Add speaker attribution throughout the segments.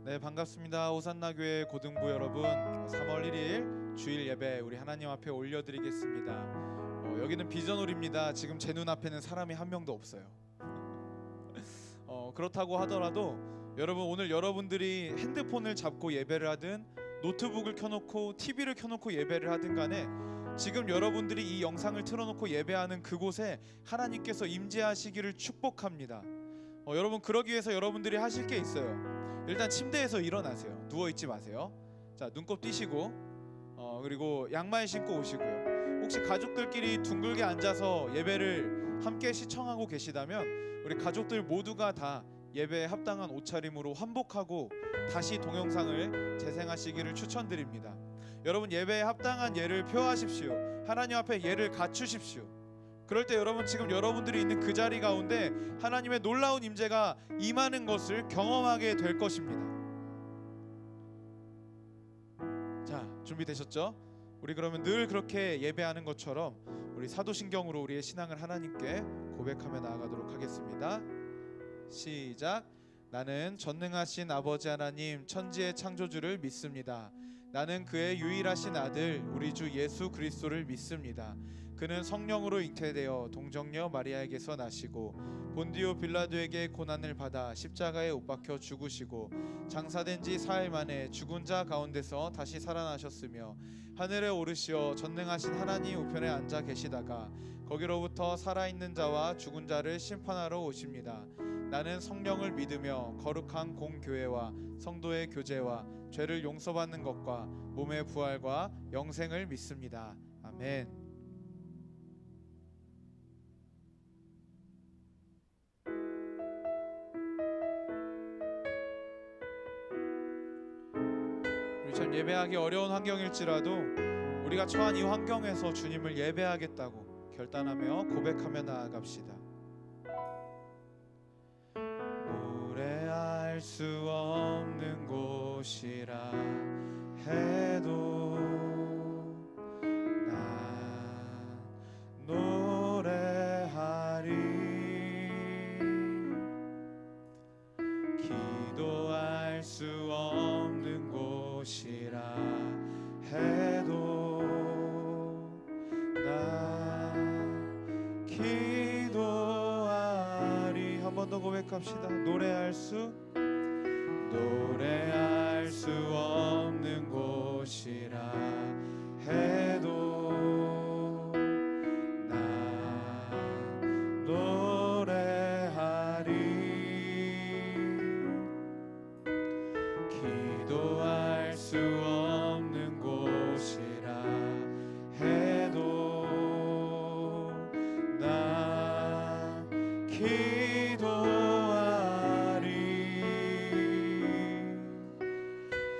Speaker 1: 네, 반갑습니다. 호산나 교회 고등부 여러분, 3월 1일 주일 예배 우리 하나님 앞에 올려드리겠습니다. 여기는 비전홀입니다. 지금 제 눈앞에는 사람이 한 명도 없어요. 그렇다고 하더라도 여러분, 오늘 여러분들이 핸드폰을 잡고 예배를 하든 노트북을 켜놓고 TV를 켜놓고 예배를 하든 간에 지금 여러분들이 이 영상을 틀어놓고 예배하는 그곳에 하나님께서 임재하시기를 축복합니다. 여러분, 그러기 위해서 여러분들이 하실 게 있어요. 일단 침대에서 일어나세요. 누워있지 마세요. 자, 눈곱 띄시고 그리고 양말 신고 오시고요. 혹시 가족들끼리 둥글게 앉아서 예배를 함께 시청하고 계시다면 우리 가족들 모두가 다 예배에 합당한 옷차림으로 환복하고 다시 동영상을 재생하시기를 추천드립니다. 여러분, 예배에 합당한 예를 표하십시오. 하나님 앞에 예를 갖추십시오. 그럴 때 여러분, 지금 여러분들이 있는 그 자리 가운데 하나님의 놀라운 임재가 임하는 것을 경험하게 될 것입니다. 자, 준비되셨죠? 우리 그러면 늘 그렇게 예배하는 것처럼 우리 사도신경으로 우리의 신앙을 하나님께 고백하며 나아가도록 하겠습니다. 시작. 나는 전능하신 아버지 하나님 천지의 창조주를 믿습니다. 나는 그의 유일하신 아들 우리 주 예수 그리스도를 믿습니다. 그는 성령으로 잉태되어 동정녀 마리아에게서 나시고 본디오 빌라도에게 고난을 받아 십자가에 못 박혀 죽으시고 장사된 지 사흘 만에 죽은 자 가운데서 다시 살아나셨으며 하늘에 오르시어 전능하신 하나님 우편에 앉아 계시다가 거기로부터 살아있는 자와 죽은 자를 심판하러 오십니다. 나는 성령을 믿으며 거룩한 공교회와 성도의 교제와 죄를 용서받는 것과 몸의 부활과 영생을 믿습니다. 아멘. 참 예배하기 어려운 환경일지라도 우리가 처한 이 환경에서 주님을 예배하겠다고 결단하며 고백하며 나아갑시다. 노래할 수 없는 곳이라 해도 난 노래하리. 기도할 수 없는 곳이라 해도 나 기도하리. 한 번 더 고백합시다. 노래할 수 없는 곳이라 해도 나 노래하리. 기도할 수 없는 곳이라 해도 나 기도하리.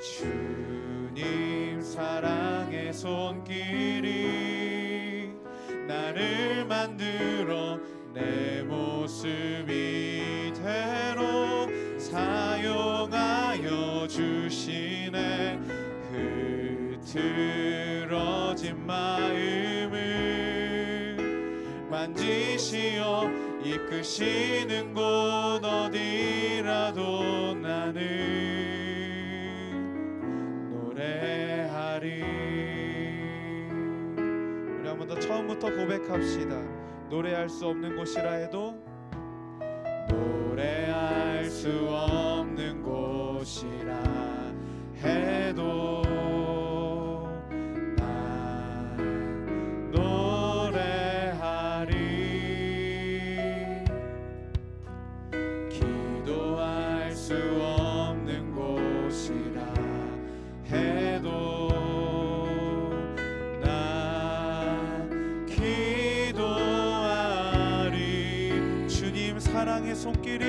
Speaker 1: 주님 사랑의 손길이 나를 만들어 내 모습 이대로 사용하여 주시네. 흐트러진 마음을 만지시어 이끄시는 곳 어디라도 나는 노래하리. 우리 한 번 더 처음부터 고백합시다. 노래할 수 없는 곳이라 해도 노래할 수 없는 곳이라 해도 난 노래하리. 기도할 수 없는 곳이라 해도 난 기도하리. 주님 사랑의 손길이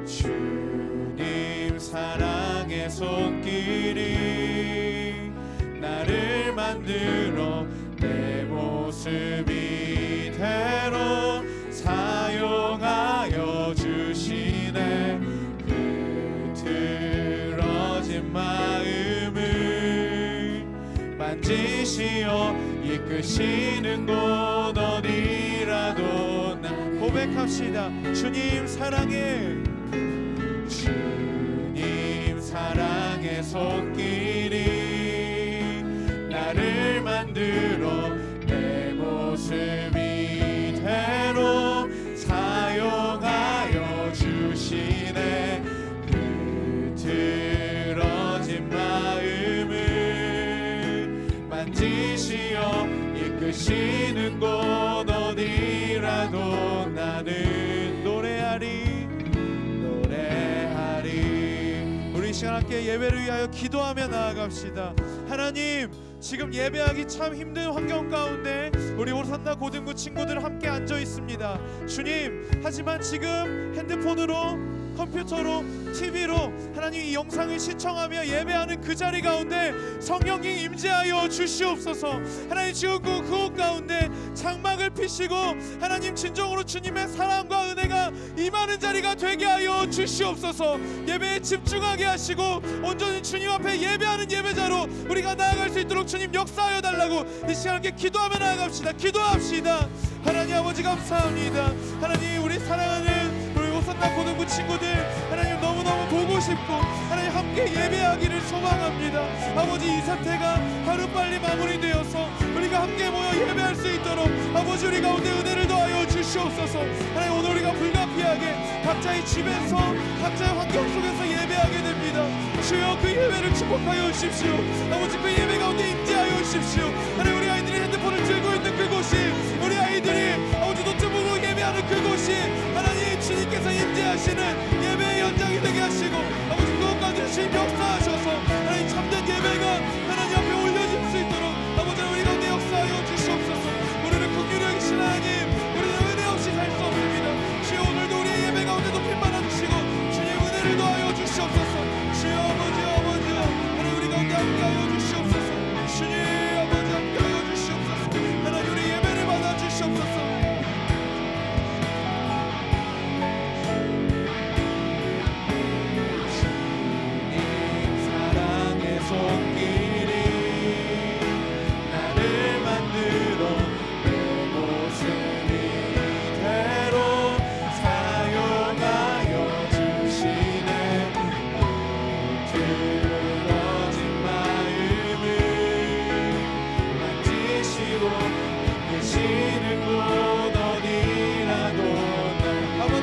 Speaker 1: 주님 사랑의 손길이 나를 만들어 내 모습 이대로 사용하여 주시네. 흐트러진 마음을 만지시어 이끄시는 곳 어디라도 난 고백합시다. 주님 사랑해 주님 사랑의 손길이 나를 만들어 내 모습 이대로 사용하여 주시네. 흐트러진 마음을 만지시어 이끄시는 곳 어디라도 나는 노래하리. 우리 시간 함께 예배를 위하여 기도하며 나아갑시다. 하나님, 지금 예배하기 참 힘든 환경 가운데 우리 오산나 고등부 친구들 함께 앉아 있습니다. 주님, 하지만 지금 핸드폰으로, 컴퓨터로, TV로 하나님 이 영상을 시청하며 예배하는 그 자리 가운데 성령님 임재하여 주시옵소서. 하나님 지금 그곳 가운데 장막을 피시고 하나님 진정으로 주님의 사랑과 은혜가 임하는 자리가 되게 하여 주시옵소서. 예배에 집중하게 하시고 온전히 주님 앞에 예배하는 예배자로 우리가 나아갈 수 있도록 주님 역사하여 달라고 이 시간 함께 기도하며 나아갑시다. 기도합시다. 하나님 아버지 감사합니다. 하나님, 우리 사랑하는 오산나 고등부 친구들 하나님 너무너무 보고 싶고 하나님 함께 예배하기를 소망합니다. 아버지, 이 사태가 하루빨리 마무리되어서 우리가 함께 모여 예배할 수 있도록 아버지 우리 가운데 은혜를 더하여 주시옵소서. 하나님, 오늘 우리가 불가피하게 각자의 집에서 각자의 환경 속에서 예배하게 됩니다. 주여, 그 예배를 축복하여 주십시오. 아버지, 그 예배 가운데 임재하여 주십시오. 하나님, 우리 아이들이 핸드폰을 들고 있는 그곳이, 우리 아이들이 아버지 노트북으로 예배하는 그곳이 하나님 주님께서 임재하시는 예배의 현장이 되게 하시고 아버지 그것 가운데 주님 역사하셔서 하나님 참된 예배가 하나님 앞에 올려질 수 있도록 아버지 우리 가운데 역사하여 주시옵소서. 우리를 긍휼히 여기신 하나님, 우리는 은혜 없이 살 수 없습니다. 주여, 오늘도 우리의 예배 가운데 높임 받아주시고 주님 은혜를 더하여 주시옵소서. 주여 아버지 하나님 우리 가운데 함께하여 주시옵소서. 주님 아버지 함께하여 주시옵소서. 하나님 우리 예배를 받아주시옵소서.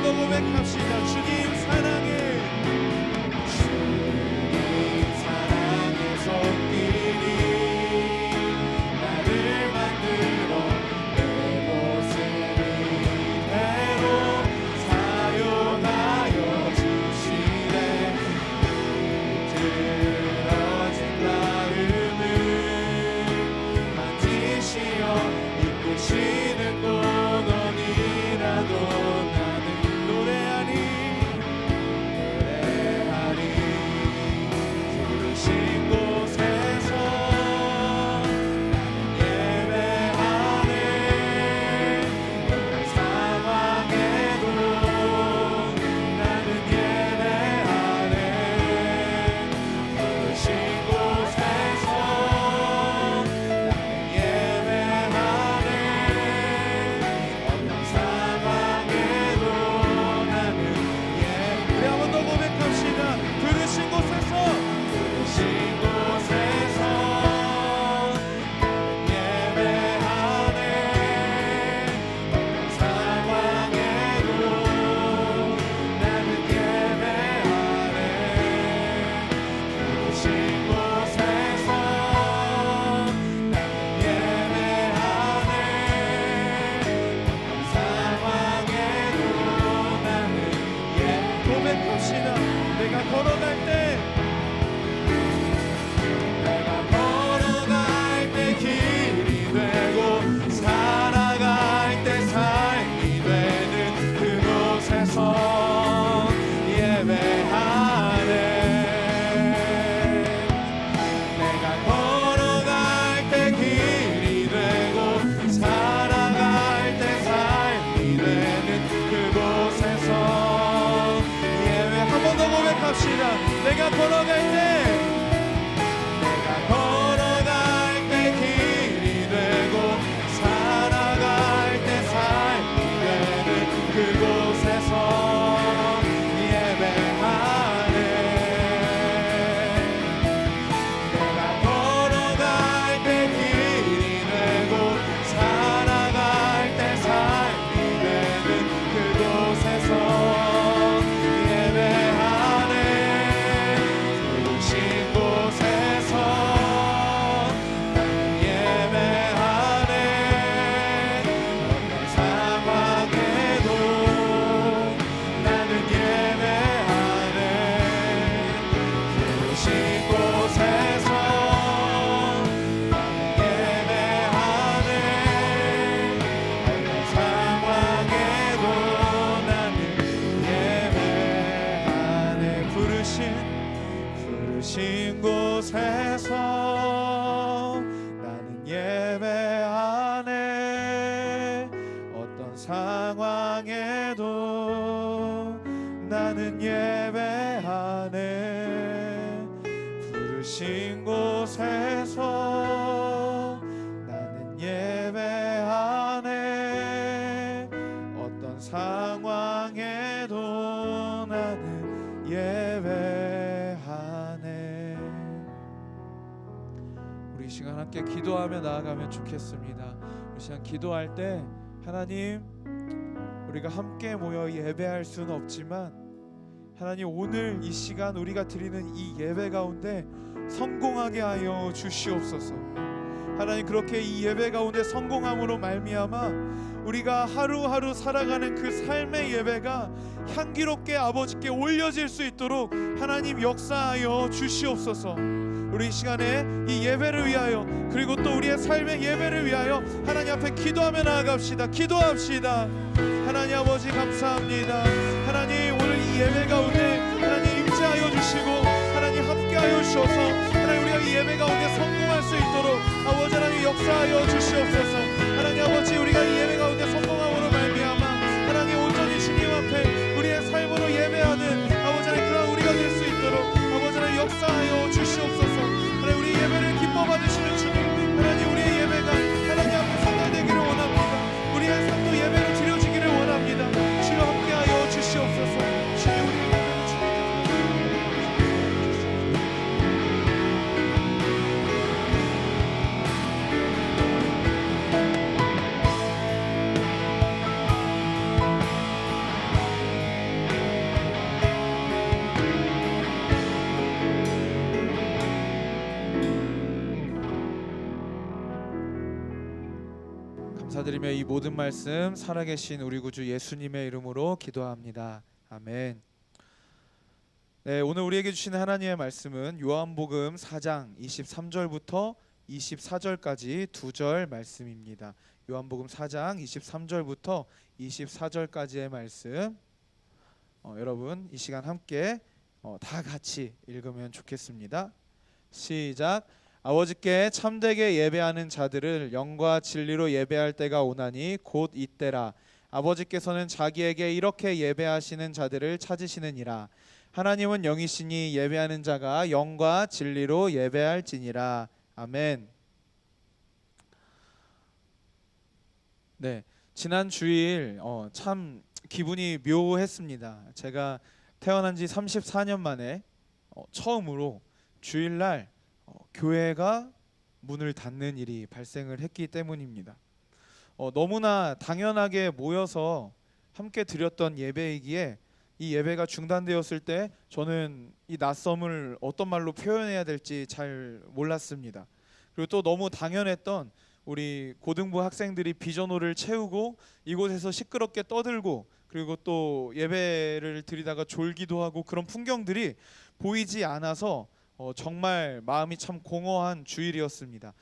Speaker 1: 고백합시다. 주님 사랑해. 주님 사랑의 손길이 나를 만들어 내 모습 이대로 사용하여 주시네. 흐트러진 마음을 만지시어 이끄시는 곳 어디라도 내가 걸어갈 때 길이 되고 살아갈 때 삶이 되는 그곳에서 예배하네. 상황에도 나는 예배하네. 부르신 곳에서 나는 예배하네. 어떤 상황에도 나는 예배하네. 우리 이 시간 함께 기도하며 나아가면 좋겠습니다. 이 시간 기도할 때 하나님, 우리가 함께 모여 예배할 수는 없지만 하나님, 오늘 이 시간 우리가 드리는 이 예배 가운데 성공하게 하여 주시옵소서. 하나님, 그렇게 이 예배 가운데 성공함으로 말미암아 우리가 하루하루 살아가는 그 삶의 예배가 향기롭게 아버지께 올려질 수 있도록 하나님 역사하여 주시옵소서. 우리 이 시간에 이 예배를 위하여, 그리고 또 우리의 삶의 예배를 위하여 하나님 앞에 기도하며 나아갑시다. 기도합시다. 하나님 아버지 감사합니다. 하나님, 오늘 이 예배 가운데 하나님 임재하여 주시고 하나님 함께하여 주셔서 하나님, 우리가 이 예배 가운데 성공할 수 있도록 아버지 하나님 역사하여 주시옵소서. 하나님 아버지, 우리가 이 예배 가운데 성공함으로 말미암아 하나님 온전히 주님 앞에 우리의 삶으로 예배하는 아버지 하나님 그런 우리가 될 수 있도록 아버지 하나님 역사하여 주시옵소서. 하나님, 우리 예배를 기뻐 받으시는 주님, 하나님 우리의 예배가 하나님 앞에 성달되기를 원합니다. 우리의 삶도 예배로 드려지기를 원합니다. 주여 함께하여 주시옵소서. 주님, 우리의 예배를 주님께 감사드리며 이 모든 말씀 살아계신 우리 구주 예수님의 이름으로 기도합니다. 아멘. 네, 오늘 우리에게 주시는 하나님의 말씀은 요한복음 4장 23절부터 24절까지 2절 말씀입니다. 요한복음 4장 23절부터 24절까지의 말씀, 여러분 이 시간 함께 다 같이 읽으면 좋겠습니다. 시작. 아버지께 참되게 예배하는 자들을 영과 진리로 예배할 때가 오나니 곧 이때라. 아버지께서는 자기에게 이렇게 예배하시는 자들을 찾으시느니라. 하나님은 영이시니 예배하는 자가 영과 진리로 예배할지니라. 아멘. 네, 지난 주일 참 기분이 묘했습니다. 제가 태어난 지 34년 만에 처음으로 주일날 교회가 문을 닫는 일이 발생을 했기 때문입니다. 너무나 당연하게 모여서 함께 드렸던 예배이기에 이 예배가 중단되었을 때 저는 이 낯섦을 어떤 말로 표현해야 될지 잘 몰랐습니다. 그리고 또 너무 당연했던 우리 고등부 학생들이 비전호를 채우고 이곳에서 시끄럽게 떠들고 그리고 또 예배를 드리다가 졸기도 하고 그런 풍경들이 보이지 않아서 정말 마음이 참 공허한 주일이었습니다.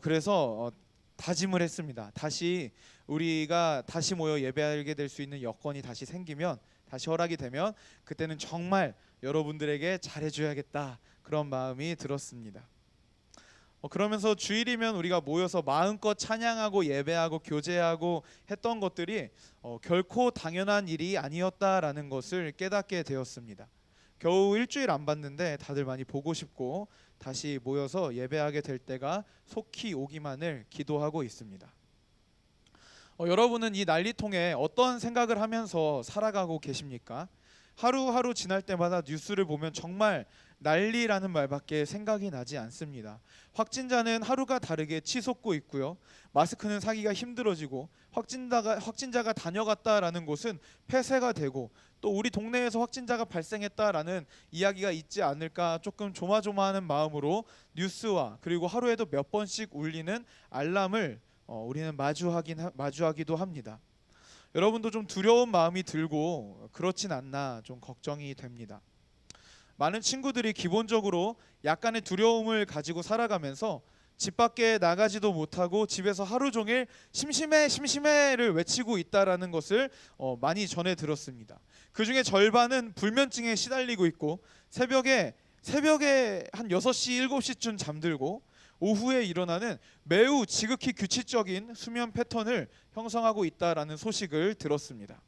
Speaker 1: 그래서 다짐을 했습니다. 다시 우리가 다시 모여 예배하게 될 수 있는 여건이 다시 생기면, 다시 허락이 되면 그때는 정말 여러분들에게 잘해줘야겠다, 그런 마음이 들었습니다. 그러면서 주일이면 우리가 모여서 마음껏 찬양하고 예배하고 교제하고 했던 것들이 결코 당연한 일이 아니었다라는 것을 깨닫게 되었습니다. 겨우 일주일 안 봤는데 다들 많이 보고 싶고 다시 모여서 예배하게 될 때가 속히 오기만을 기도하고 있습니다. 여러분은 이 난리통에 어떤 생각을 하면서 살아가고 계십니까? 하루하루 지날 때마다 뉴스를 보면 정말 난리라는 말밖에 생각이 나지 않습니다. 확진자는 하루가 다르게 치솟고 있고요. 마스크는 사기가 힘들어지고 확진자가 다녀갔다라는 곳은 폐쇄가 되고 또 우리 동네에서 확진자가 발생했다라는 이야기가 있지 않을까 조금 조마조마하는 마음으로 뉴스와 그리고 하루에도 몇 번씩 울리는 알람을 우리는 마주하기도 합니다. 여러분도 좀 두려운 마음이 들고 그렇진 않나 좀 걱정이 됩니다. 많은 친구들이 기본적으로 약간의 두려움을 가지고 살아가면서 집 밖에 나가지도 못하고 집에서 하루 종일 심심해를 외치고 있다라는 것을 많이 전해 들었습니다. 그 중에 절반은 불면증에 시달리고 있고 새벽에 한 6시, 7시쯤 잠들고 오후에 일어나는 매우 지극히 규칙적인 수면 패턴을 형성하고 있다라는 소식을 들었습니다.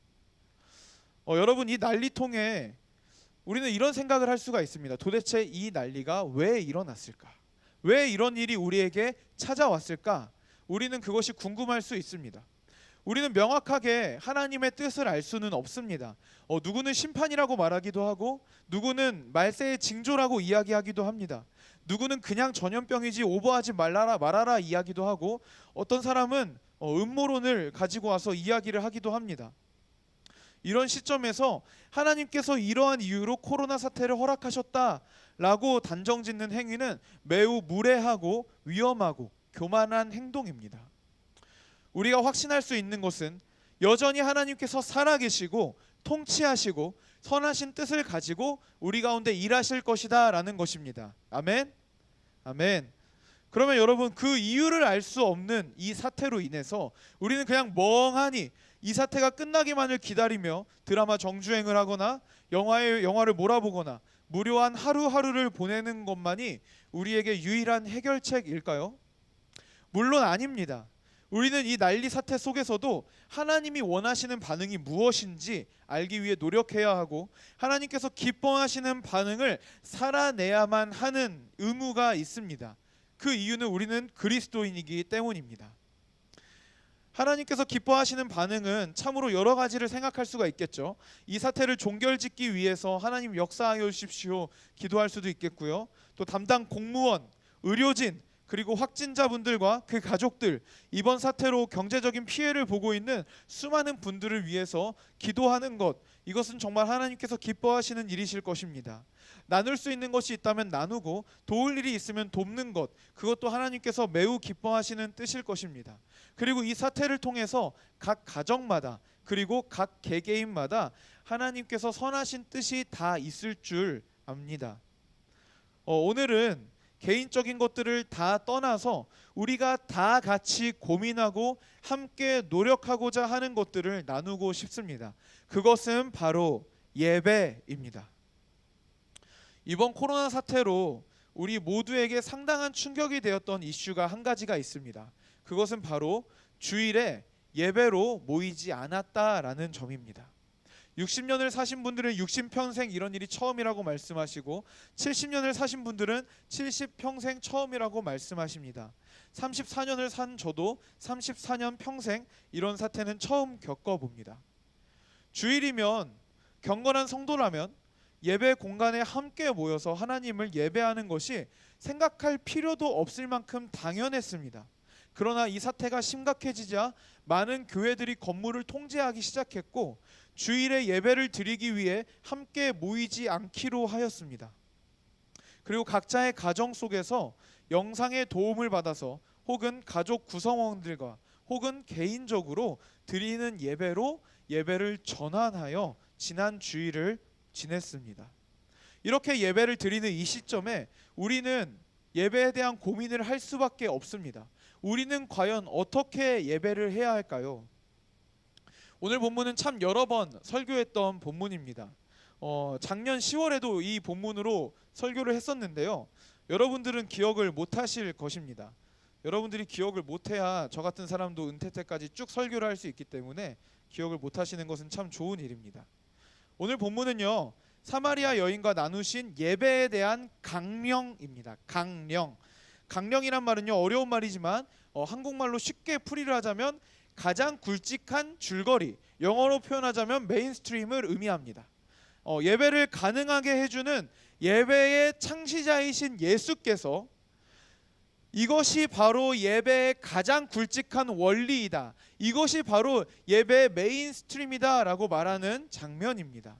Speaker 1: 여러분, 이 난리통에 우리는 이런 생각을 할 수가 있습니다. 도대체 이 난리가 왜 일어났을까? 왜 이런 일이 우리에게 찾아왔을까? 우리는 그것이 궁금할 수 있습니다. 우리는 명확하게 하나님의 뜻을 알 수는 없습니다. 누구는 심판이라고 말하기도 하고, 누구는 말세의 징조라고 이야기하기도 합니다. 누구는 그냥 전염병이지 오버하지 말아라 이야기도 하고, 어떤 사람은 음모론을 가지고 와서 이야기를 하기도 합니다. 이런 시점에서 하나님께서 이러한 이유로 코로나 사태를 허락하셨다라고 단정짓는 행위는 매우 무례하고 위험하고 교만한 행동입니다. 우리가 확신할 수 있는 것은 여전히 하나님께서 살아계시고 통치하시고 선하신 뜻을 가지고 우리 가운데 일하실 것이다 라는 것입니다. 아멘? 아멘. 그러면 여러분, 그 이유를 알 수 없는 이 사태로 인해서 우리는 그냥 멍하니 이 사태가 끝나기만을 기다리며 드라마 정주행을 하거나 영화를 몰아보거나 무료한 하루하루를 보내는 것만이 우리에게 유일한 해결책일까요? 물론 아닙니다. 우리는 이 난리 사태 속에서도 하나님이 원하시는 반응이 무엇인지 알기 위해 노력해야 하고, 하나님께서 기뻐하시는 반응을 살아내야만 하는 의무가 있습니다. 그 이유는 우리는 그리스도인이기 때문입니다. 하나님께서 기뻐하시는 반응은 참으로 여러 가지를 생각할 수가 있겠죠. 이 사태를 종결짓기 위해서 하나님 역사하여 주십시오 기도할 수도 있겠고요. 또 담당 공무원, 의료진, 그리고 확진자분들과 그 가족들, 이번 사태로 경제적인 피해를 보고 있는 수많은 분들을 위해서 기도하는 것, 이것은 정말 하나님께서 기뻐하시는 일이실 것입니다. 나눌 수 있는 것이 있다면 나누고 도울 일이 있으면 돕는 것, 그것도 하나님께서 매우 기뻐하시는 뜻일 것입니다. 그리고 이 사태를 통해서 각 가정마다, 그리고 각 개개인마다 하나님께서 선하신 뜻이 다 있을 줄 압니다. 오늘은 개인적인 것들을 다 떠나서 우리가 다 같이 고민하고 함께 노력하고자 하는 것들을 나누고 싶습니다. 그것은 바로 예배입니다. 이번 코로나 사태로 우리 모두에게 상당한 충격이 되었던 이슈가 한 가지가 있습니다. 그것은 바로 주일에 예배로 모이지 않았다라는 점입니다. 60년을 사신 분들은 60평생 이런 일이 처음이라고 말씀하시고, 70년을 사신 분들은 70평생 처음이라고 말씀하십니다. 34년을 산 저도 34년 평생 이런 사태는 처음 겪어봅니다. 주일이면, 경건한 성도라면 예배 공간에 함께 모여서 하나님을 예배하는 것이 생각할 필요도 없을 만큼 당연했습니다. 그러나 이 사태가 심각해지자 많은 교회들이 건물을 통제하기 시작했고, 주일에 예배를 드리기 위해 함께 모이지 않기로 하였습니다. 그리고 각자의 가정 속에서 영상의 도움을 받아서 혹은 가족 구성원들과 혹은 개인적으로 드리는 예배로 예배를 전환하여 지난 주일을 지냈습니다. 이렇게 예배를 드리는 이 시점에 우리는 예배에 대한 고민을 할 수밖에 없습니다. 우리는 과연 어떻게 예배를 해야 할까요? 오늘 본문은 참 여러 번 설교했던 본문입니다. 작년 10월에도 이 본문으로 설교를 했었는데요. 여러분들은 기억을 못하실 것입니다. 여러분들이 기억을 못해야 저 같은 사람도 은퇴 때까지 쭉 설교를 할 수 있기 때문에 기억을 못하시는 것은 참 좋은 일입니다. 오늘 본문은요, 사마리아 여인과 나누신 예배에 대한 강령입니다. 강령이란 말은요, 어려운 말이지만 한국말로 쉽게 풀이를 하자면 가장 굵직한 줄거리, 영어로 표현하자면 메인스트림을 의미합니다. 예배를 가능하게 해주는 예배의 창시자이신 예수께서 이것이 바로 예배의 가장 굵직한 원리이다, 이것이 바로 예배의 메인스트림이다 라고 말하는 장면입니다.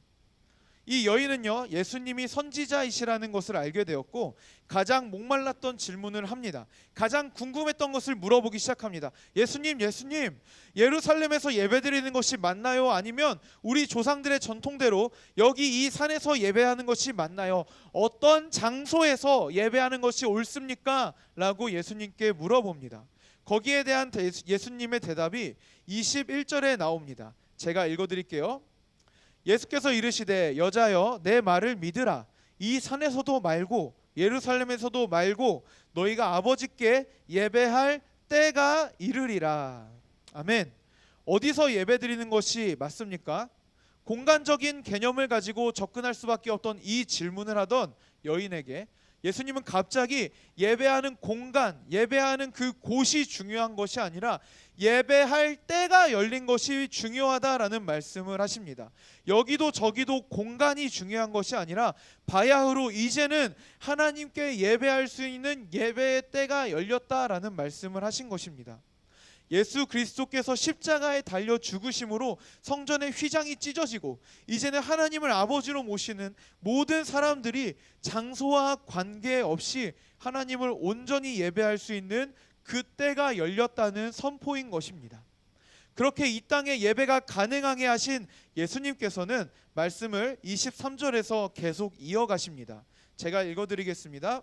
Speaker 1: 이 여인은요, 예수님이 선지자이시라는 것을 알게 되었고 가장 목말랐던 질문을 합니다. 가장 궁금했던 것을 물어보기 시작합니다. 예수님, 예루살렘에서 예배드리는 것이 맞나요? 아니면 우리 조상들의 전통대로 여기 이 산에서 예배하는 것이 맞나요? 어떤 장소에서 예배하는 것이 옳습니까? 라고 예수님께 물어봅니다. 거기에 대한 예수님의 대답이 21절에 나옵니다. 제가 읽어드릴게요. 예수께서 이르시되 여자여 내 말을 믿으라. 이 산에서도 말고 예루살렘에서도 말고 너희가 아버지께 예배할 때가 이르리라. 아멘. 어디서 예배드리는 것이 맞습니까? 공간적인 개념을 가지고 접근할 수밖에 없던 이 질문을 하던 여인에게 예수님은 갑자기 예배하는 공간, 예배하는 그 곳이 중요한 것이 아니라 예배할 때가 열린 것이 중요하다라는 말씀을 하십니다. 여기도 저기도 공간이 중요한 것이 아니라 바야흐로 이제는 하나님께 예배할 수 있는 예배의 때가 열렸다라는 말씀을 하신 것입니다. 예수 그리스도께서 십자가에 달려 죽으심으로 성전의 휘장이 찢어지고 이제는 하나님을 아버지로 모시는 모든 사람들이 장소와 관계없이 하나님을 온전히 예배할 수 있는 그 때가 열렸다는 선포인 것입니다. 그렇게 이 땅에 예배가 가능하게 하신 예수님께서는 말씀을 23절에서 계속 이어가십니다. 제가 읽어드리겠습니다.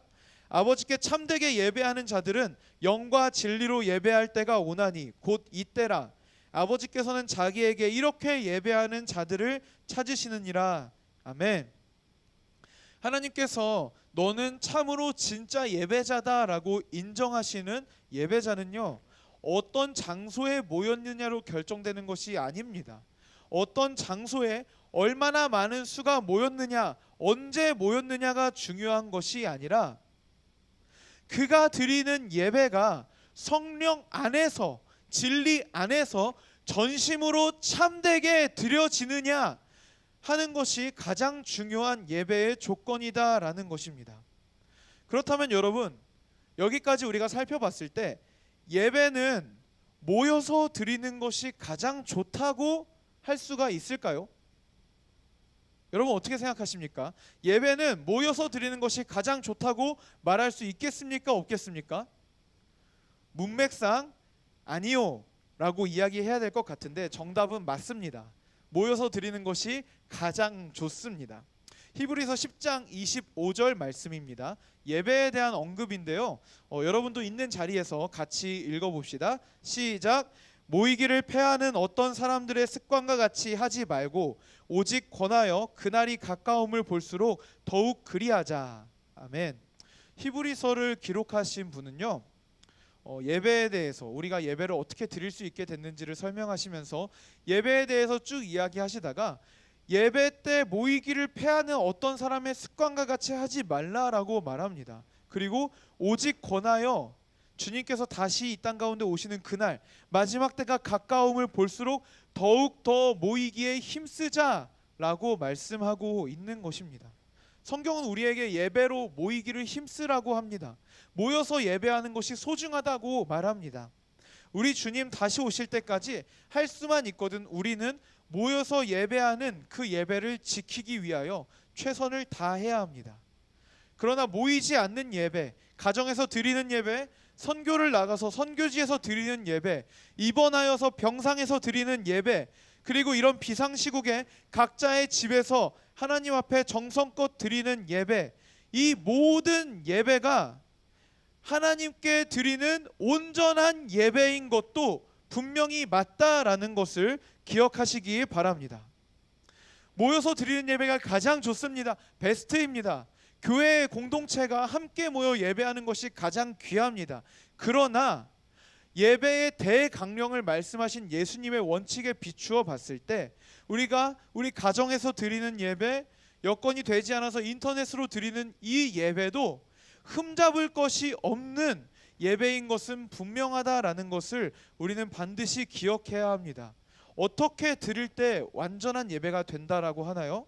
Speaker 1: 아버지께 참되게 예배하는 자들은 영과 진리로 예배할 때가 오나니 곧 이때라. 아버지께서는 자기에게 이렇게 예배하는 자들을 찾으시느니라. 아멘. 하나님께서 너는 참으로 진짜 예배자다라고 인정하시는 예배자는요, 어떤 장소에 모였느냐로 결정되는 것이 아닙니다. 어떤 장소에 얼마나 많은 수가 모였느냐, 언제 모였느냐가 중요한 것이 아니라 그가 드리는 예배가 성령 안에서, 진리 안에서 전심으로 참되게 드려지느냐 하는 것이 가장 중요한 예배의 조건이다라는 것입니다. 그렇다면 여러분, 여기까지 우리가 살펴봤을 때 예배는 모여서 드리는 것이 가장 좋다고 할 수가 있을까요? 여러분 어떻게 생각하십니까? 예배는 모여서 드리는 것이 가장 좋다고 말할 수 있겠습니까? 없겠습니까? 문맥상 아니요 라고 이야기해야 될 것 같은데 정답은 맞습니다. 모여서 드리는 것이 가장 좋습니다. 히브리서 10장 25절 말씀입니다. 예배에 대한 언급인데요, 여러분도 있는 자리에서 같이 읽어봅시다. 시작. 모이기를 패하는 어떤 사람들의 습관과 같이 하지 말고 오직 권하여 그날이 가까움을 볼수록 더욱 그리하자. 아멘. 히브리서를 기록하신 분은요, 예배에 대해서 우리가 예배를 어떻게 드릴 수 있게 됐는지를 설명하시면서 예배에 대해서 쭉 이야기하시다가 예배 때 모이기를 패하는 어떤 사람의 습관과 같이 하지 말라라고 말합니다. 그리고 오직 권하여 주님께서 다시 이 땅 가운데 오시는 그날 마지막 때가 가까움을 볼수록 더욱 더 모이기에 힘쓰자라고 말씀하고 있는 것입니다. 성경은 우리에게 예배로 모이기를 힘쓰라고 합니다. 모여서 예배하는 것이 소중하다고 말합니다. 우리 주님 다시 오실 때까지 할 수만 있거든 우리는 모여서 예배하는 그 예배를 지키기 위하여 최선을 다해야 합니다. 그러나 모이지 않는 예배, 가정에서 드리는 예배, 선교를 나가서 선교지에서 드리는 예배, 입원하여서 병상에서 드리는 예배, 그리고 이런 비상시국에 각자의 집에서 하나님 앞에 정성껏 드리는 예배, 이 모든 예배가 하나님께 드리는 온전한 예배인 것도 분명히 맞다라는 것을 기억하시기 바랍니다. 모여서 드리는 예배가 가장 좋습니다. 베스트입니다. 교회의 공동체가 함께 모여 예배하는 것이 가장 귀합니다. 그러나 예배의 대강령을 말씀하신 예수님의 원칙에 비추어 봤을 때 우리가 우리 가정에서 드리는 예배, 여건이 되지 않아서 인터넷으로 드리는 이 예배도 흠잡을 것이 없는 예배인 것은 분명하다라는 것을 우리는 반드시 기억해야 합니다. 어떻게 드릴 때 완전한 예배가 된다라고 하나요?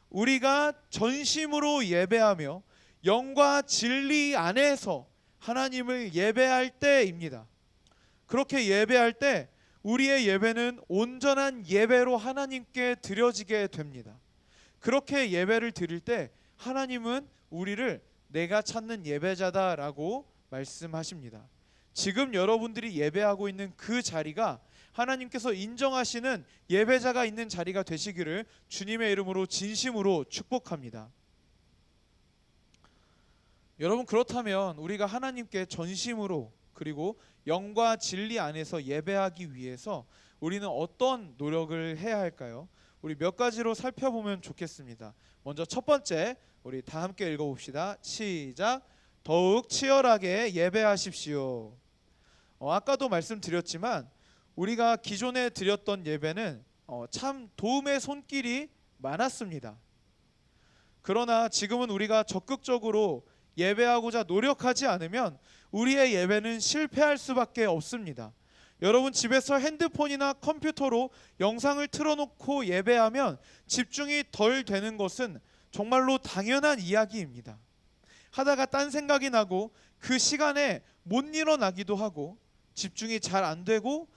Speaker 1: 우리가 전심으로 예배하며 영과 진리 안에서 하나님을 예배할 때입니다. 그렇게 예배할 때 우리의 예배는 온전한 예배로 하나님께 드려지게 됩니다. 그렇게 예배를 드릴 때 하나님은 우리를 내가 찾는 예배자다라고 말씀하십니다. 지금 여러분들이 예배하고 있는 그 자리가 하나님께서 인정하시는 예배자가 있는 자리가 되시기를 주님의 이름으로 진심으로 축복합니다. 여러분, 그렇다면 우리가 하나님께 전심으로 그리고 영과 진리 안에서 예배하기 위해서 우리는 어떤 노력을 해야 할까요? 우리 몇 가지로 살펴보면 좋겠습니다. 먼저 첫 번째, 우리 다 함께 읽어봅시다. 시작. 더욱 치열하게 예배하십시오. 아까도 말씀드렸지만 우리가 기존에 드렸던 예배는 참 도움의 손길이 많았습니다. 그러나 지금은 우리가 적극적으로 예배하고자 노력하지 않으면 우리의 예배는 실패할 수밖에 없습니다. 여러분, 집에서 핸드폰이나 컴퓨터로 영상을 틀어놓고 예배하면 집중이 덜 되는 것은 정말로 당연한 이야기입니다. 하다가 딴 생각이 나고 그 시간에 못 일어나기도 하고 집중이 잘 안 되고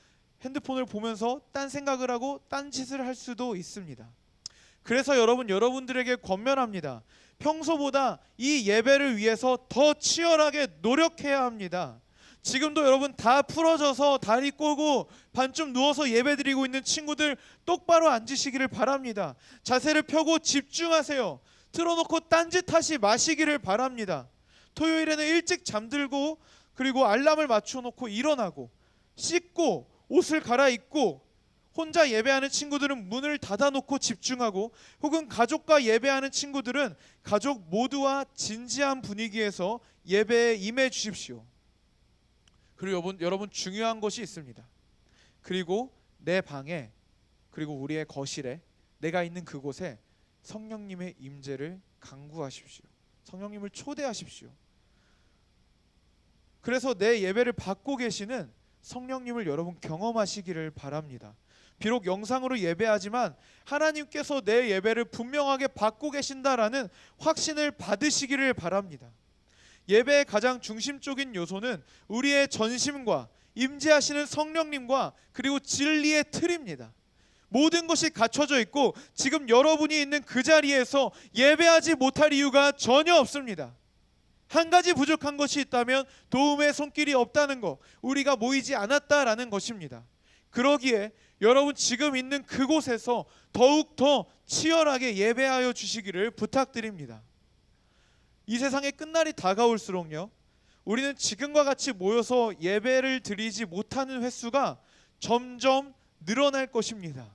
Speaker 1: 핸드폰을 보면서 딴 생각을 하고 딴 짓을 할 수도 있습니다. 그래서 여러분들에게 권면합니다. 평소보다 이 예배를 위해서 더 치열하게 노력해야 합니다. 지금도 여러분 다 풀어져서 다리 꼬고 반쯤 누워서 예배드리고 있는 친구들 똑바로 앉으시기를 바랍니다. 자세를 펴고 집중하세요. 틀어놓고 딴짓하지 마시기를 바랍니다. 토요일에는 일찍 잠들고 그리고 알람을 맞춰놓고 일어나고 씻고 옷을 갈아입고 혼자 예배하는 친구들은 문을 닫아놓고 집중하고 혹은 가족과 예배하는 친구들은 가족 모두와 진지한 분위기에서 예배에 임해 주십시오. 그리고 여러분 중요한 것이 있습니다. 그리고 내 방에 그리고 우리의 거실에 내가 있는 그곳에 성령님의 임재를 간구하십시오. 성령님을 초대하십시오. 그래서 내 예배를 받고 계시는 성령님을 여러분 경험하시기를 바랍니다. 비록 영상으로 예배하지만 하나님께서 내 예배를 분명하게 받고 계신다라는 확신을 받으시기를 바랍니다. 예배의 가장 중심적인 요소는 우리의 전심과 임재하시는 성령님과 그리고 진리의 틀입니다. 모든 것이 갖춰져 있고 지금 여러분이 있는 그 자리에서 예배하지 못할 이유가 전혀 없습니다. 한 가지 부족한 것이 있다면 도움의 손길이 없다는 것, 우리가 모이지 않았다라는 것입니다. 그러기에 여러분 지금 있는 그곳에서 더욱더 치열하게 예배하여 주시기를 부탁드립니다. 이 세상의 끝날이 다가올수록요, 우리는 지금과 같이 모여서 예배를 드리지 못하는 횟수가 점점 늘어날 것입니다.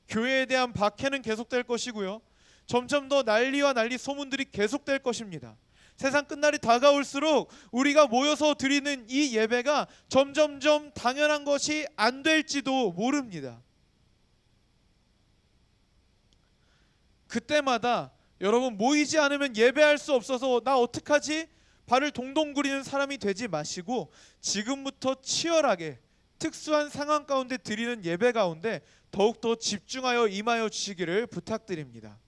Speaker 1: 교회에 대한 박해는 계속될 것이고요, 점점 더 난리와 난리 소문들이 계속될 것입니다. 세상 끝날이 다가올수록 우리가 모여서 드리는 이 예배가 점점점 당연한 것이 안 될지도 모릅니다. 그때마다 여러분 모이지 않으면 예배할 수 없어서 나 어떡하지? 발을 동동 구리는 사람이 되지 마시고 지금부터 치열하게 특수한 상황 가운데 드리는 예배 가운데 더욱더 집중하여 임하여 주시기를 부탁드립니다.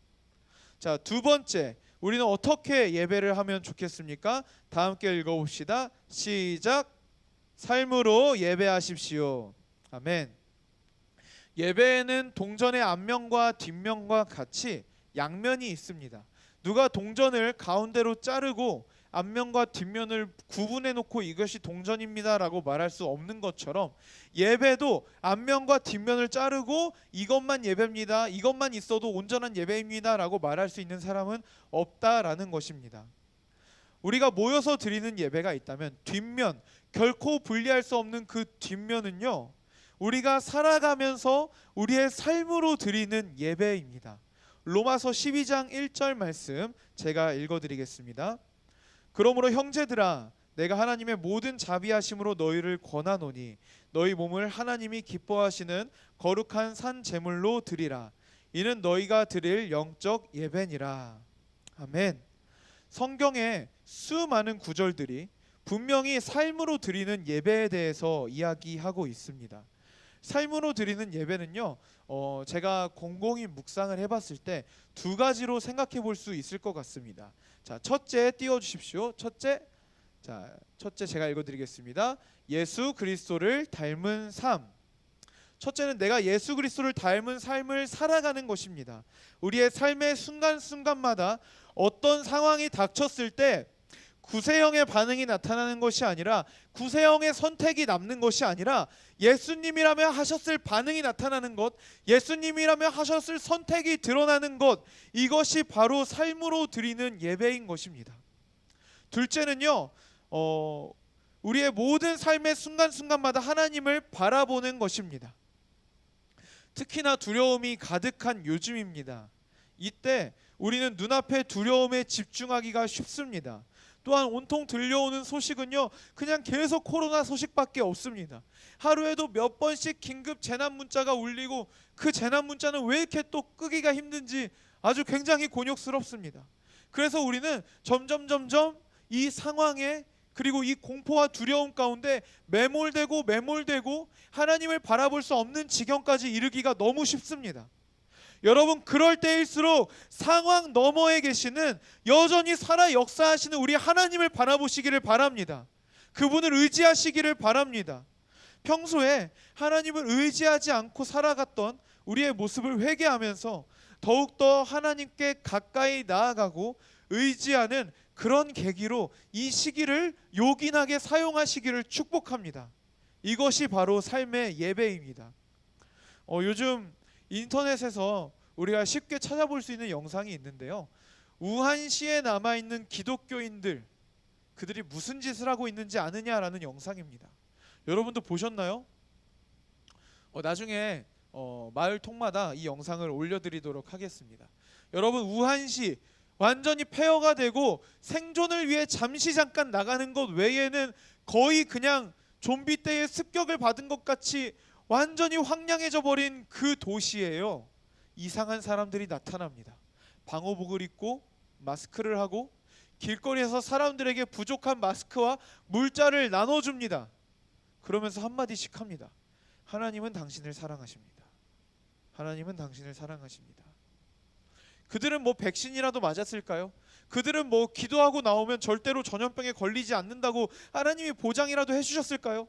Speaker 1: 자, 두 번째, 우리는 어떻게 예배를 하면 좋겠습니까? 다 함께 읽어봅시다. 시작. 삶으로 예배하십시오. 아멘. 예배에는 동전의 앞면과 뒷면과 같이 양면이 있습니다. 누가 동전을 가운데로 자르고 앞면과 뒷면을 구분해 놓고 이것이 동전입니다 라고 말할 수 없는 것처럼 예배도 앞면과 뒷면을 자르고 이것만 예배입니다, 이것만 있어도 온전한 예배입니다 라고 말할 수 있는 사람은 없다라는 것입니다. 우리가 모여서 드리는 예배가 있다면 뒷면, 결코 분리할 수 없는 그 뒷면은요, 우리가 살아가면서 우리의 삶으로 드리는 예배입니다. 로마서 12장 1절 말씀 제가 읽어드리겠습니다. 그러므로 형제들아, 내가 하나님의 모든 자비하심으로 너희를 권하노니 너희 몸을 하나님이 기뻐하시는 거룩한 산 제물로 드리라. 이는 너희가 드릴 영적 예배니라. 아멘. 성경에 수많은 구절들이 분명히 삶으로 드리는 예배에 대해서 이야기하고 있습니다. 삶으로 드리는 예배는요, 제가 곰곰이 묵상을 해봤을 때 두 가지로 생각해 볼 수 있을 것 같습니다. 자, 첫째 띄워주십시오. 첫째 제가 읽어드리겠습니다. 예수 그리스도를 닮은 삶. 첫째는 내가 예수 그리스도를 닮은 삶을 살아가는 것입니다. 우리의 삶의 순간순간마다 어떤 상황이 닥쳤을 때 구세형의 반응이 나타나는 것이 아니라 구세형의 선택이 남는 것이 아니라 예수님이라면 하셨을 반응이 나타나는 것, 예수님이라면 하셨을 선택이 드러나는 것, 이것이 바로 삶으로 드리는 예배인 것입니다. 둘째는요, 우리의 모든 삶의 순간순간마다 하나님을 바라보는 것입니다. 특히나 두려움이 가득한 요즘입니다. 이때 우리는 눈앞의 두려움에 집중하기가 쉽습니다. 또한 온통 들려오는 소식은요, 그냥 계속 코로나 소식밖에 없습니다. 하루에도 몇 번씩 긴급 재난 문자가 울리고 그 재난 문자는 왜 이렇게 또 끄기가 힘든지 아주 굉장히 곤욕스럽습니다. 그래서 우리는 점점 이 상황에, 그리고 이 공포와 두려움 가운데 매몰되고 하나님을 바라볼 수 없는 지경까지 이르기가 너무 쉽습니다. 여러분, 그럴 때일수록 상황 너머에 계시는, 여전히 살아 역사하시는 우리 하나님을 바라보시기를 바랍니다. 그분을 의지하시기를 바랍니다. 평소에 하나님을 의지하지 않고 살아갔던 우리의 모습을 회개하면서 더욱더 하나님께 가까이 나아가고 의지하는 그런 계기로 이 시기를 요긴하게 사용하시기를 축복합니다. 이것이 바로 삶의 예배입니다. 요즘 인터넷에서 우리가 쉽게 찾아볼 수 있는 영상이 있는데요, 우한시에 남아있는 기독교인들, 그들이 무슨 짓을 하고 있는지 아느냐라는 영상입니다. 여러분도 보셨나요? 나중에 마을 통마다 이 영상을 올려드리도록 하겠습니다. 여러분, 우한시 완전히 폐허가 되고 생존을 위해 잠시 잠깐 나가는 것 외에는 거의 그냥 좀비 때의 습격을 받은 것 같이 완전히 황량해져 버린 그 도시예요. 이상한 사람들이 나타납니다. 방호복을 입고 마스크를 하고 길거리에서 사람들에게 부족한 마스크와 물자를 나눠줍니다. 그러면서 한마디씩 합니다. 하나님은 당신을 사랑하십니다. 하나님은 당신을 사랑하십니다. 그들은 뭐 백신이라도 맞았을까요? 그들은 뭐 기도하고 나오면 절대로 전염병에 걸리지 않는다고 하나님이 보장이라도 해주셨을까요?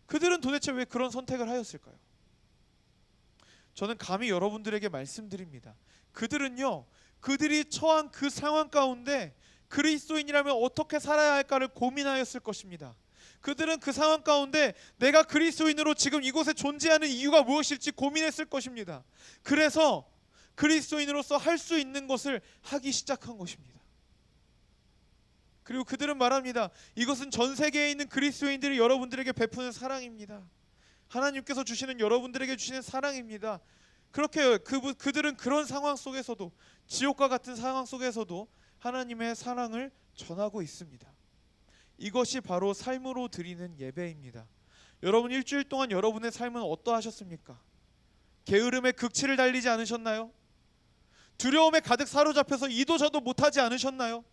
Speaker 1: 그들은 도대체 왜 그런 선택을 하였을까요? 저는 감히 여러분들에게 말씀드립니다. 그들은요, 그들이 처한 그 상황 가운데 그리스도인이라면 어떻게 살아야 할까를 고민하였을 것입니다. 그들은 그 상황 가운데 내가 그리스도인으로 지금 이곳에 존재하는 이유가 무엇일지 고민했을 것입니다. 그래서 그리스도인으로서 할 수 있는 것을 하기 시작한 것입니다. 그리고 그들은 말합니다. 이것은 전 세계에 있는 그리스도인들이 여러분들에게 베푸는 사랑입니다. 하나님께서 주시는, 여러분들에게 주시는 사랑입니다. 그렇게 그들은 그런 상황 속에서도, 지옥과 같은 상황 속에서도 하나님의 사랑을 전하고 있습니다. 이것이 바로 삶으로 드리는 예배입니다. 여러분, 일주일 동안 여러분의 삶은 어떠하셨습니까? 게으름의 극치를 달리지 않으셨나요? 두려움에 가득 사로잡혀서 이도 저도 못하지 않으셨나요?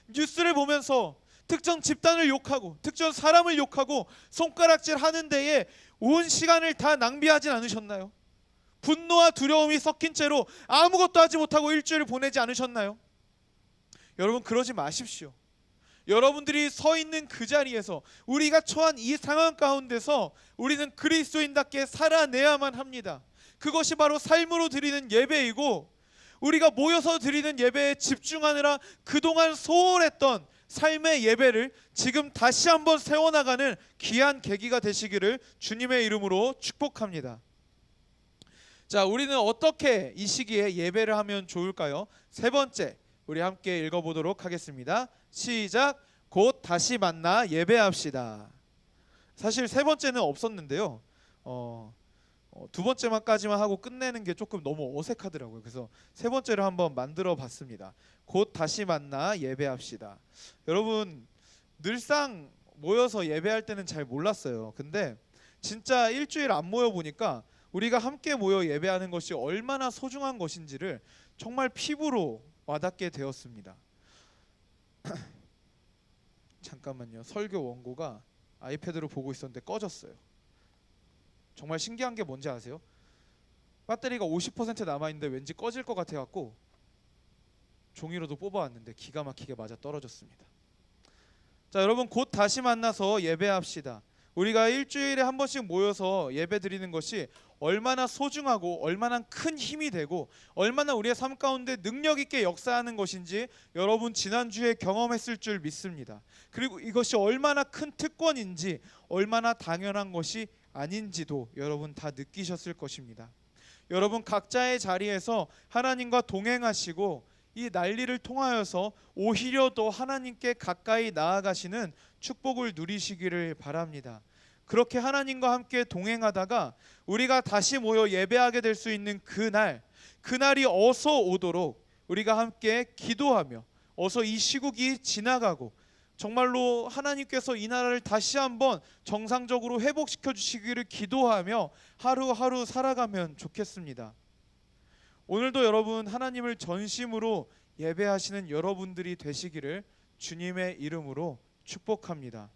Speaker 1: 뉴스를 보면서 특정 집단을 욕하고 특정 사람을 욕하고 손가락질 하는 데에 온 시간을 다 낭비하진 않으셨나요? 분노와 두려움이 섞인 채로 아무것도 하지 못하고 일주일을 보내지 않으셨나요? 여러분, 그러지 마십시오. 여러분들이 서 있는 그 자리에서, 우리가 처한 이 상황 가운데서 우리는 그리스도인답게 살아내야만 합니다. 그것이 바로 삶으로 드리는 예배이고, 우리가 모여서 드리는 예배에 집중하느라 그동안 소홀했던 삶의 예배를 지금 다시 한번 세워나가는 귀한 계기가 되시기를 주님의 이름으로 축복합니다. 자, 우리는 어떻게 이 시기에 예배를 하면 좋을까요? 세 번째, 우리 함께 읽어보도록 하겠습니다. 시작. 곧 다시 만나 예배합시다. 사실 세 번째는 없었는데요, 두 번째만까지만 하고 끝내는 게 조금 너무 어색하더라고요. 그래서 세 번째를 한번 만들어 봤습니다. 곧 다시 만나 예배합시다. 여러분, 늘상 모여서 예배할 때는 잘 몰랐어요. 근데 진짜 일주일 안 모여 보니까 우리가 함께 모여 예배하는 것이 얼마나 소중한 것인지를 정말 피부로 와닿게 되었습니다. 잠깐만요. 설교 원고가 아이패드로 보고 있었는데 꺼졌어요. 정말 신기한 게 뭔지 아세요? 배터리가 50% 남아있는데 왠지 꺼질 것 같아갖고 종이로도 뽑아왔는데 기가 막히게 맞아 떨어졌습니다. 자, 여러분, 곧 다시 만나서 예배합시다. 우리가 일주일에 한 번씩 모여서 예배 드리는 것이 얼마나 소중하고 얼마나 큰 힘이 되고 얼마나 우리의 삶 가운데 능력 있게 역사하는 것인지 여러분 지난주에 경험했을 줄 믿습니다. 그리고 이것이 얼마나 큰 특권인지, 얼마나 당연한 것이 아닌지도 여러분 다 느끼셨을 것입니다. 여러분, 각자의 자리에서 하나님과 동행하시고 이 난리를 통하여서 오히려 더 하나님께 가까이 나아가시는 축복을 누리시기를 바랍니다. 그렇게 하나님과 함께 동행하다가 우리가 다시 모여 예배하게 될 수 있는 그날이 어서 오도록 우리가 함께 기도하며 어서 이 시국이 지나가고 정말로 하나님께서 이 나라를 다시 한번 정상적으로 회복시켜 주시기를 기도하며 하루하루 살아가면 좋겠습니다. 오늘도 여러분 하나님을 전심으로 예배하시는 여러분들이 되시기를 주님의 이름으로 축복합니다.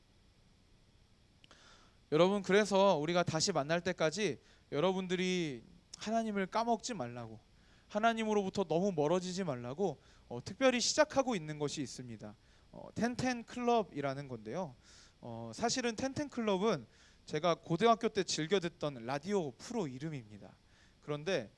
Speaker 1: 여러분, 그래서 우리가 다시 만날 때까지 여러분들이 하나님을 까먹지 말라고, 하나님으로부터 너무 멀어지지 말라고 특별히 시작하고 있는 것이 있습니다. 텐텐 클럽이라는 건데요. 사실은 텐텐 클럽은 제가 고등학교 때 즐겨 듣던 라디오 프로 이름입니다. 그런데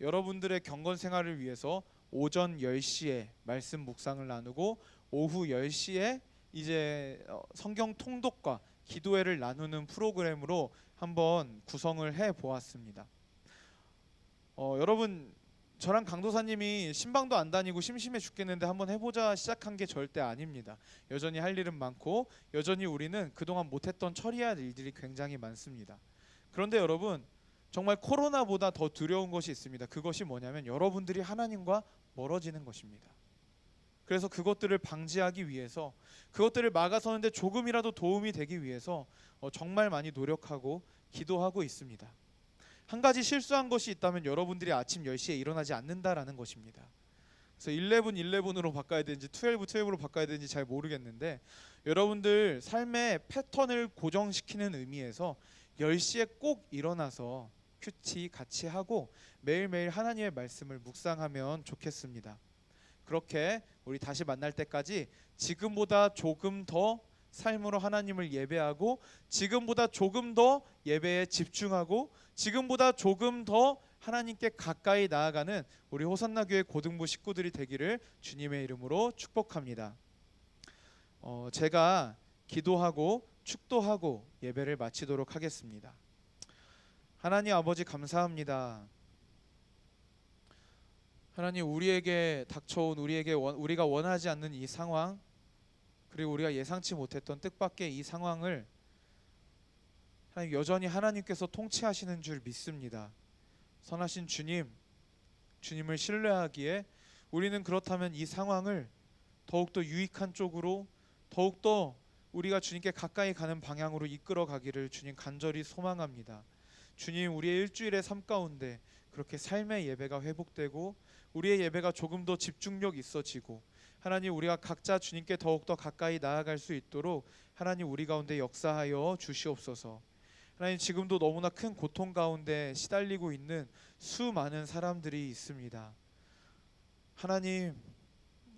Speaker 1: 여러분들의 경건 생활을 위해서 오전 10시에 말씀 묵상을 나누고 오후 10시에 이제 성경 통독과 기도회를 나누는 프로그램으로 한번 구성을 해 보았습니다. 여러분, 저랑 강도사님이 신방도 안 다니고 심심해 죽겠는데 한번 해보자 시작한 게 절대 아닙니다. 여전히 할 일은 많고 여전히 우리는 그동안 못했던 처리해야 할 일들이 굉장히 많습니다. 그런데 여러분, 정말 코로나보다 더 두려운 것이 있습니다. 그것이 뭐냐면 여러분들이 하나님과 멀어지는 것입니다. 그래서 그것들을 방지하기 위해서, 그것들을 막아서는데 조금이라도 도움이 되기 위해서 정말 많이 노력하고 기도하고 있습니다. 한 가지 실수한 것이 있다면 여러분들이 아침 10시에 일어나지 않는다라는 것입니다. 그래서 11으로 바꿔야 되는지 12으로 바꿔야 되는지 잘 모르겠는데, 여러분들 삶의 패턴을 고정시키는 의미에서 10시에 꼭 일어나서 큐티 같이 하고 매일매일 하나님의 말씀을 묵상하면 좋겠습니다. 그렇게 우리 다시 만날 때까지 지금보다 조금 더 삶으로 하나님을 예배하고, 지금보다 조금 더 예배에 집중하고, 지금보다 조금 더 하나님께 가까이 나아가는 우리 호산나 교회 고등부 식구들이 되기를 주님의 이름으로 축복합니다. 제가 기도하고 축도하고 예배를 마치도록 하겠습니다. 하나님 아버지, 감사합니다. 하나님, 우리에게 닥쳐온 우리가 원하지 않는 이 상황, 그리고 우리가 예상치 못했던 뜻밖의 이 상황을 하나님, 여전히 하나님께서 통치하시는 줄 믿습니다. 선하신 주님을 신뢰하기에 우리는 그렇다면 이 상황을 더욱더 유익한 쪽으로, 더욱더 우리가 주님께 가까이 가는 방향으로 이끌어 가기를 주님 간절히 소망합니다. 주님, 우리의 일주일의 삶 가운데 그렇게 삶의 예배가 회복되고 우리의 예배가 조금 더 집중력 있어지고, 하나님, 우리가 각자 주님께 더욱더 가까이 나아갈 수 있도록 하나님 우리 가운데 역사하여 주시옵소서. 하나님, 지금도 너무나 큰 고통 가운데 시달리고 있는 수많은 사람들이 있습니다. 하나님,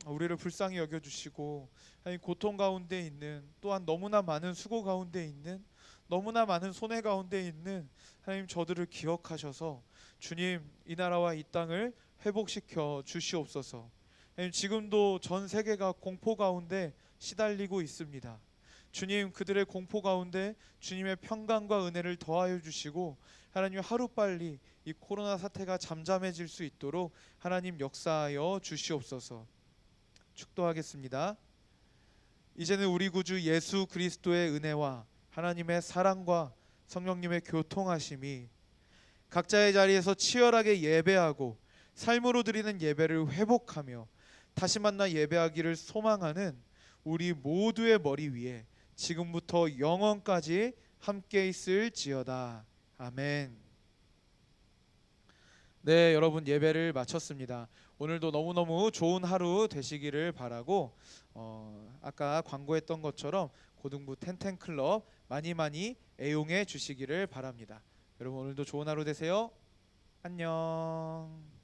Speaker 1: 우리를 불쌍히 여겨주시고, 하나님, 고통 가운데 있는, 또한 너무나 많은 수고 가운데 있는, 너무나 많은 손해 가운데 있는 하나님, 저들을 기억하셔서 주님, 이 나라와 이 땅을 회복시켜 주시옵소서. 하나님, 지금도 전 세계가 공포 가운데 시달리고 있습니다. 주님, 그들의 공포 가운데 주님의 평강과 은혜를 더하여 주시고, 하나님, 하루빨리 이 코로나 사태가 잠잠해질 수 있도록 하나님 역사하여 주시옵소서. 축도하겠습니다. 이제는 우리 구주 예수 그리스도의 은혜와 하나님의 사랑과 성령님의 교통하심이 각자의 자리에서 치열하게 예배하고 삶으로 드리는 예배를 회복하며 다시 만나 예배하기를 소망하는 우리 모두의 머리 위에 지금부터 영원까지 함께 있을지어다. 아멘. 네, 여러분, 예배를 마쳤습니다. 오늘도 너무너무 좋은 하루 되시기를 바라고, 아까 광고했던 것처럼 고등부 텐텐클럽 많이 애용해 주시기를 바랍니다. 여러분, 오늘도 좋은 하루 되세요. 안녕.